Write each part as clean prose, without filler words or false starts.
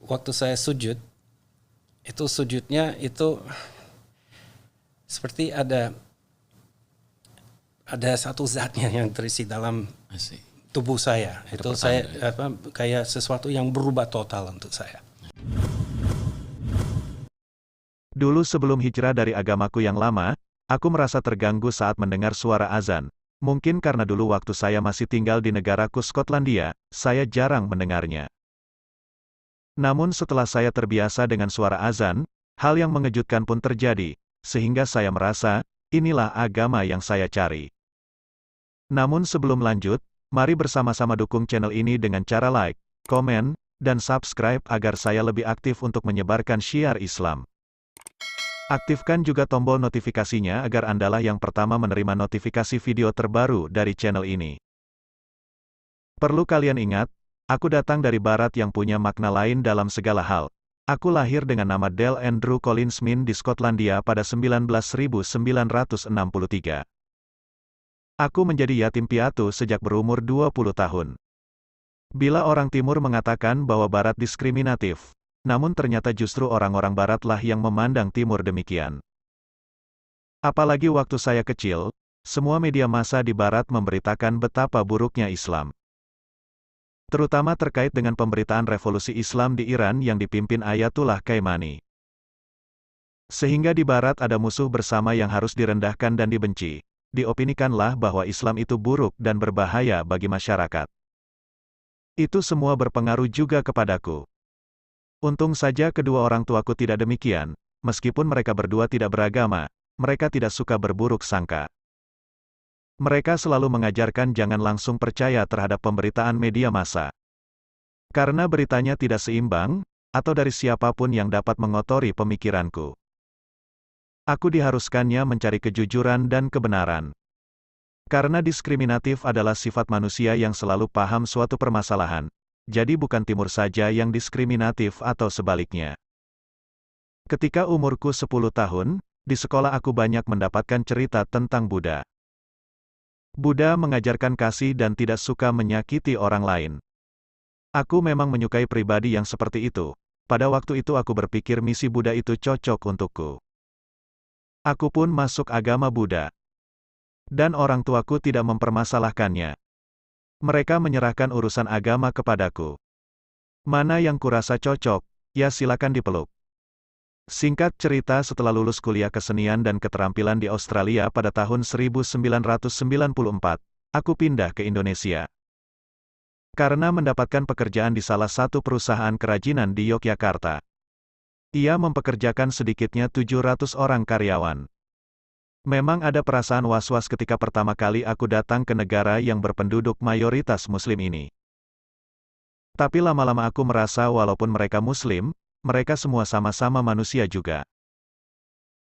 waktu saya sujud, itu sujudnya itu seperti ada satu zatnya yang terisi dalam Asik. tubuh saya. Ada Itu saya pertanda. kayak sesuatu yang berubah total untuk saya. Dulu sebelum hijrah dari agamaku yang lama, aku merasa terganggu saat mendengar suara azan. Mungkin karena dulu waktu saya masih tinggal di negaraku Skotlandia, saya jarang mendengarnya. Namun setelah saya terbiasa dengan suara azan, hal yang mengejutkan pun terjadi, sehingga saya merasa, inilah agama yang saya cari. Namun sebelum lanjut, mari bersama-sama dukung channel ini dengan cara like, komen, dan subscribe agar saya lebih aktif untuk menyebarkan syiar Islam. Aktifkan juga tombol notifikasinya agar Andalah yang pertama menerima notifikasi video terbaru dari channel ini. Perlu kalian ingat, aku datang dari barat yang punya makna lain dalam segala hal. Aku lahir dengan nama Dale Andrew Collins Min di Skotlandia pada 19.963. Aku menjadi yatim piatu sejak berumur 20 tahun. Bila orang timur mengatakan bahwa barat diskriminatif, namun ternyata justru orang-orang baratlah yang memandang timur demikian. Apalagi waktu saya kecil, semua media massa di barat memberitakan betapa buruknya Islam. Terutama terkait dengan pemberitaan revolusi Islam di Iran yang dipimpin Ayatullah Khamenei. Sehingga di barat ada musuh bersama yang harus direndahkan dan dibenci. Diopinikanlah bahwa Islam itu buruk dan berbahaya bagi masyarakat. Itu semua berpengaruh juga kepadaku. Untung saja kedua orang tuaku tidak demikian, meskipun mereka berdua tidak beragama, mereka tidak suka berburuk sangka. Mereka selalu mengajarkan jangan langsung percaya terhadap pemberitaan media massa. Karena beritanya tidak seimbang, atau dari siapapun yang dapat mengotori pemikiranku. Aku diharuskannya mencari kejujuran dan kebenaran. Karena diskriminatif adalah sifat manusia yang selalu paham suatu permasalahan. Jadi bukan timur saja yang diskriminatif atau sebaliknya. Ketika umurku 10 tahun, di sekolah aku banyak mendapatkan cerita tentang Buddha. Buddha mengajarkan kasih dan tidak suka menyakiti orang lain. Aku memang menyukai pribadi yang seperti itu. Pada waktu itu aku berpikir misi Buddha itu cocok untukku. Aku pun masuk agama Buddha. Dan orang tuaku tidak mempermasalahkannya. Mereka menyerahkan urusan agama kepadaku. Mana yang kurasa cocok, ya silakan dipeluk. Singkat cerita setelah lulus kuliah kesenian dan keterampilan di Australia pada tahun 1994, aku pindah ke Indonesia. Karena mendapatkan pekerjaan di salah satu perusahaan kerajinan di Yogyakarta. Ia mempekerjakan sedikitnya 700 orang karyawan. Memang ada perasaan was-was ketika pertama kali aku datang ke negara yang berpenduduk mayoritas Muslim ini. Tapi lama-lama aku merasa walaupun mereka Muslim, mereka semua sama-sama manusia juga.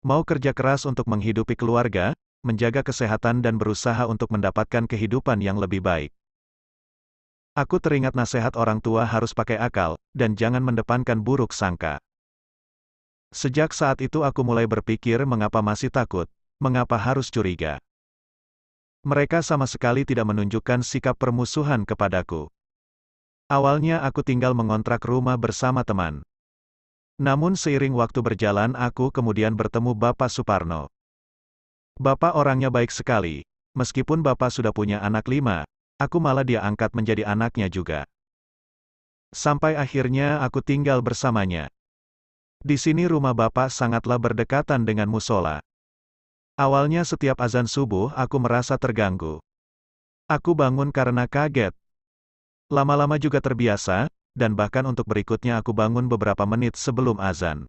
Mau kerja keras untuk menghidupi keluarga, menjaga kesehatan dan berusaha untuk mendapatkan kehidupan yang lebih baik. Aku teringat nasihat orang tua harus pakai akal, dan jangan mendepankan buruk sangka. Sejak saat itu aku mulai berpikir mengapa masih takut. Mengapa harus curiga? Mereka sama sekali tidak menunjukkan sikap permusuhan kepadaku. Awalnya aku tinggal mengontrak rumah bersama teman. Namun seiring waktu berjalan aku kemudian bertemu Bapak Suparno. Bapak orangnya baik sekali. Meskipun Bapak sudah punya anak 5, aku malah dia angkat menjadi anaknya juga. Sampai akhirnya aku tinggal bersamanya. Di sini rumah Bapak sangatlah berdekatan dengan musola. Awalnya setiap azan subuh aku merasa terganggu. Aku bangun karena kaget. Lama-lama juga terbiasa, dan bahkan untuk berikutnya aku bangun beberapa menit sebelum azan.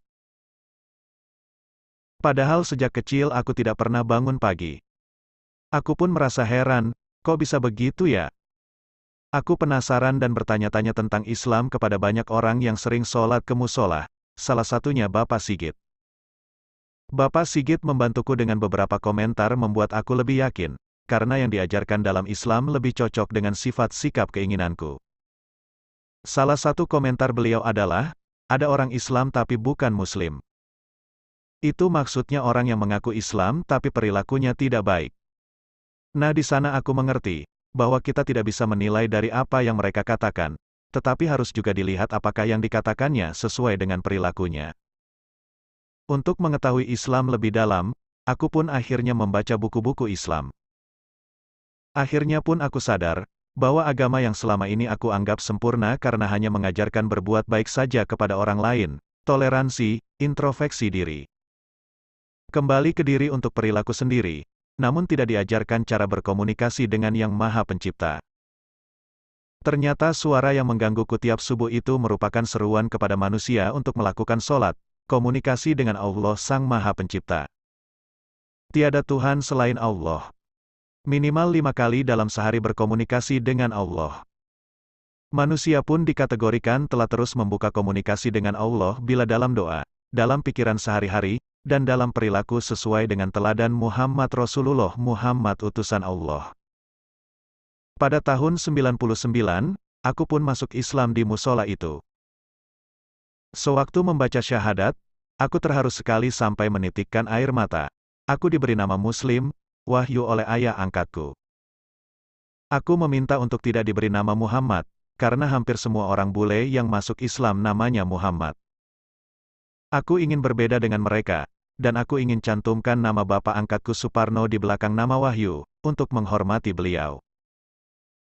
Padahal sejak kecil aku tidak pernah bangun pagi. Aku pun merasa heran, kok bisa begitu ya? Aku penasaran dan bertanya-tanya tentang Islam kepada banyak orang yang sering sholat ke musola, salah satunya Bapak Sigit. Bapak Sigit membantuku dengan beberapa komentar membuat aku lebih yakin, karena yang diajarkan dalam Islam lebih cocok dengan sifat sikap keinginanku. Salah satu komentar beliau adalah, ada orang Islam tapi bukan Muslim. Itu maksudnya orang yang mengaku Islam tapi perilakunya tidak baik. Nah di sana aku mengerti, bahwa kita tidak bisa menilai dari apa yang mereka katakan, tetapi harus juga dilihat apakah yang dikatakannya sesuai dengan perilakunya. Untuk mengetahui Islam lebih dalam, aku pun akhirnya membaca buku-buku Islam. Akhirnya pun aku sadar, bahwa agama yang selama ini aku anggap sempurna karena hanya mengajarkan berbuat baik saja kepada orang lain, toleransi, introspeksi diri. Kembali ke diri untuk perilaku sendiri, namun tidak diajarkan cara berkomunikasi dengan Yang Maha Pencipta. Ternyata suara yang menggangguku tiap subuh itu merupakan seruan kepada manusia untuk melakukan sholat, komunikasi dengan Allah Sang Maha Pencipta. Tiada Tuhan selain Allah. Minimal 5 kali dalam sehari berkomunikasi dengan Allah. Manusia pun dikategorikan telah terus membuka komunikasi dengan Allah bila dalam doa, dalam pikiran sehari-hari, dan dalam perilaku sesuai dengan teladan Muhammad Rasulullah Muhammad utusan Allah. Pada tahun 99, aku pun masuk Islam di musola itu. Sewaktu membaca syahadat, aku terharu sekali sampai menitikkan air mata. Aku diberi nama Muslim, wahyu oleh ayah angkatku. Aku meminta untuk tidak diberi nama Muhammad, karena hampir semua orang bule yang masuk Islam namanya Muhammad. Aku ingin berbeda dengan mereka, dan aku ingin cantumkan nama bapak angkatku Suparno di belakang nama Wahyu, untuk menghormati beliau.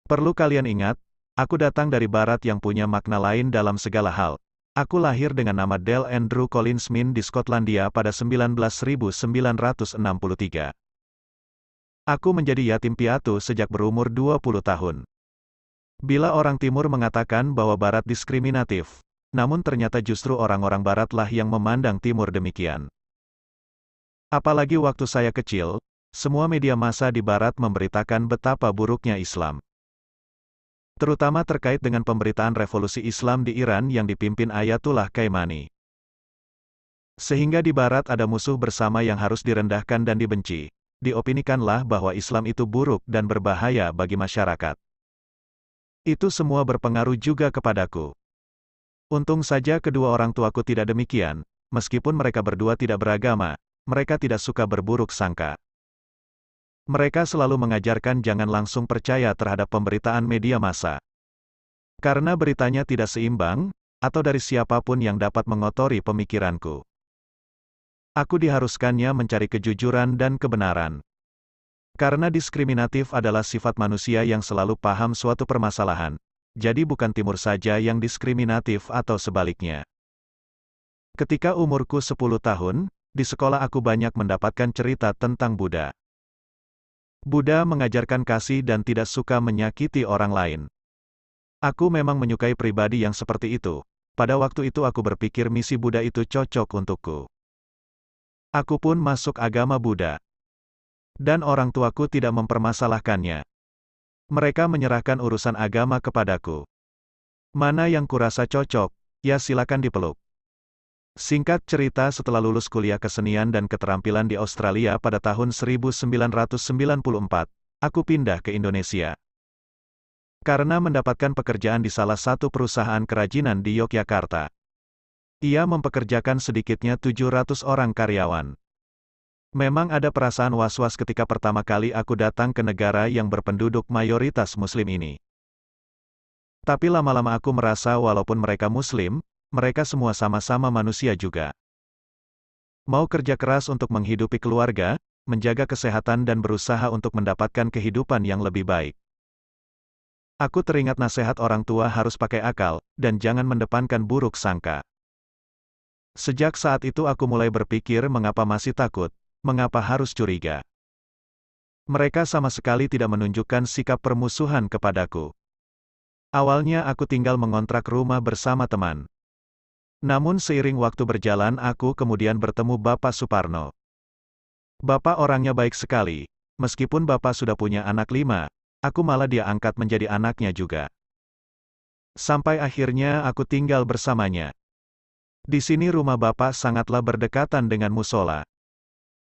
Perlu kalian ingat, aku datang dari barat yang punya makna lain dalam segala hal. Aku lahir dengan nama Dale Andrew Collins Min di Skotlandia pada 19.963. Aku menjadi yatim piatu sejak berumur 20 tahun. Bila orang timur mengatakan bahwa barat diskriminatif, namun ternyata justru orang-orang baratlah yang memandang timur demikian. Apalagi waktu saya kecil, semua media massa di barat memberitakan betapa buruknya Islam. Terutama terkait dengan pemberitaan revolusi Islam di Iran yang dipimpin Ayatullah Khamenei. Sehingga di barat ada musuh bersama yang harus direndahkan dan dibenci. Diopinikanlah bahwa Islam itu buruk dan berbahaya bagi masyarakat. Itu semua berpengaruh juga kepadaku. Untung saja kedua orang tuaku tidak demikian, meskipun mereka berdua tidak beragama, mereka tidak suka berburuk sangka. Mereka selalu mengajarkan jangan langsung percaya terhadap pemberitaan media massa. Karena beritanya tidak seimbang, atau dari siapapun yang dapat mengotori pemikiranku. Aku diharuskannya mencari kejujuran dan kebenaran. Karena diskriminatif adalah sifat manusia yang selalu paham suatu permasalahan, jadi bukan timur saja yang diskriminatif atau sebaliknya. Ketika umurku 10 tahun, di sekolah aku banyak mendapatkan cerita tentang Buddha. Buddha mengajarkan kasih dan tidak suka menyakiti orang lain. Aku memang menyukai pribadi yang seperti itu. Pada waktu itu aku berpikir misi Buddha itu cocok untukku. Aku pun masuk agama Buddha. Dan orang tuaku tidak mempermasalahkannya. Mereka menyerahkan urusan agama kepadaku. Mana yang kurasa cocok, ya silakan dipeluk. Singkat cerita, setelah lulus kuliah kesenian dan keterampilan di Australia pada tahun 1994, aku pindah ke Indonesia. Karena mendapatkan pekerjaan di salah satu perusahaan kerajinan di Yogyakarta. Ia mempekerjakan sedikitnya 700 orang karyawan. Memang ada perasaan was-was ketika pertama kali aku datang ke negara yang berpenduduk mayoritas Muslim ini. Tapi lama-lama aku merasa walaupun mereka Muslim, mereka semua sama-sama manusia juga. Mau kerja keras untuk menghidupi keluarga, menjaga kesehatan dan berusaha untuk mendapatkan kehidupan yang lebih baik. Aku teringat nasihat orang tua harus pakai akal, dan jangan mendepankan buruk sangka. Sejak saat itu aku mulai berpikir mengapa masih takut, mengapa harus curiga. Mereka sama sekali tidak menunjukkan sikap permusuhan kepadaku. Awalnya aku tinggal mengontrak rumah bersama teman. Namun seiring waktu berjalan aku kemudian bertemu Bapak Suparno. Bapak orangnya baik sekali, meskipun Bapak sudah punya anak 5, aku malah dia angkat menjadi anaknya juga. Sampai akhirnya aku tinggal bersamanya. Di sini rumah Bapak sangatlah berdekatan dengan musola.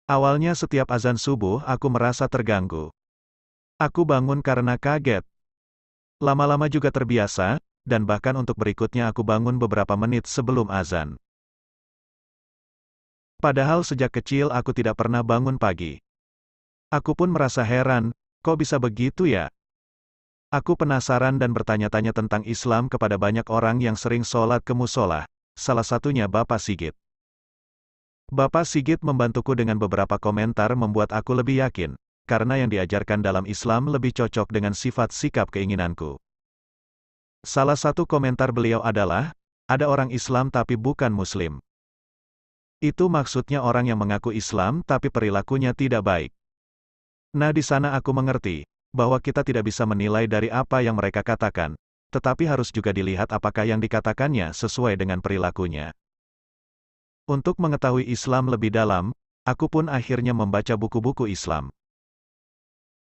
Awalnya setiap azan subuh aku merasa terganggu. Aku bangun karena kaget. Lama-lama juga terbiasa, dan bahkan untuk berikutnya aku bangun beberapa menit sebelum azan. Padahal sejak kecil aku tidak pernah bangun pagi. Aku pun merasa heran, kok bisa begitu ya? Aku penasaran dan bertanya-tanya tentang Islam kepada banyak orang yang sering sholat ke musola, salah satunya Bapak Sigit. Bapak Sigit membantuku dengan beberapa komentar membuat aku lebih yakin, karena yang diajarkan dalam Islam lebih cocok dengan sifat sikap keinginanku. Salah satu komentar beliau adalah, ada orang Islam tapi bukan Muslim. Itu maksudnya orang yang mengaku Islam tapi perilakunya tidak baik. Nah, di sana aku mengerti bahwa kita tidak bisa menilai dari apa yang mereka katakan, tetapi harus juga dilihat apakah yang dikatakannya sesuai dengan perilakunya. Untuk mengetahui Islam lebih dalam, aku pun akhirnya membaca buku-buku Islam.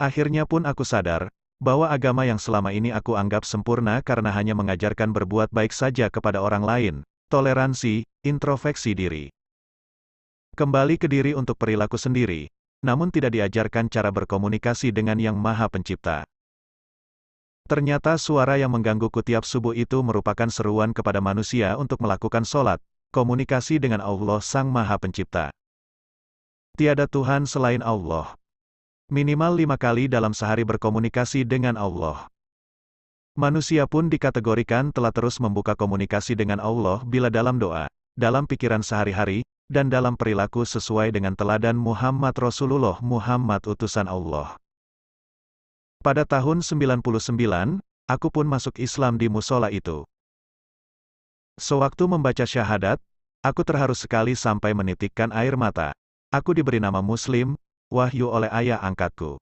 Akhirnya pun aku sadar bahwa agama yang selama ini aku anggap sempurna karena hanya mengajarkan berbuat baik saja kepada orang lain, toleransi, introspeksi diri. Kembali ke diri untuk perilaku sendiri, namun tidak diajarkan cara berkomunikasi dengan Yang Maha Pencipta. Ternyata suara yang menggangguku tiap subuh itu merupakan seruan kepada manusia untuk melakukan sholat, komunikasi dengan Allah Sang Maha Pencipta. Tiada Tuhan selain Allah. Minimal 5 kali dalam sehari berkomunikasi dengan Allah. Manusia pun dikategorikan telah terus membuka komunikasi dengan Allah bila dalam doa, dalam pikiran sehari-hari, dan dalam perilaku sesuai dengan teladan Muhammad Rasulullah Muhammad utusan Allah. Pada tahun 99, aku pun masuk Islam di musola itu. Sewaktu membaca syahadat, aku terharu sekali sampai menitikkan air mata. Aku diberi nama Muslim, wahyu oleh ayah angkatku.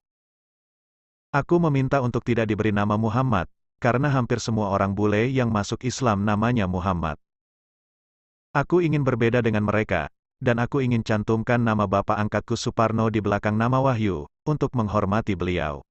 Aku meminta untuk tidak diberi nama Muhammad, karena hampir semua orang bule yang masuk Islam namanya Muhammad. Aku ingin berbeda dengan mereka, dan aku ingin cantumkan nama bapak angkatku Suparno di belakang nama Wahyu, untuk menghormati beliau.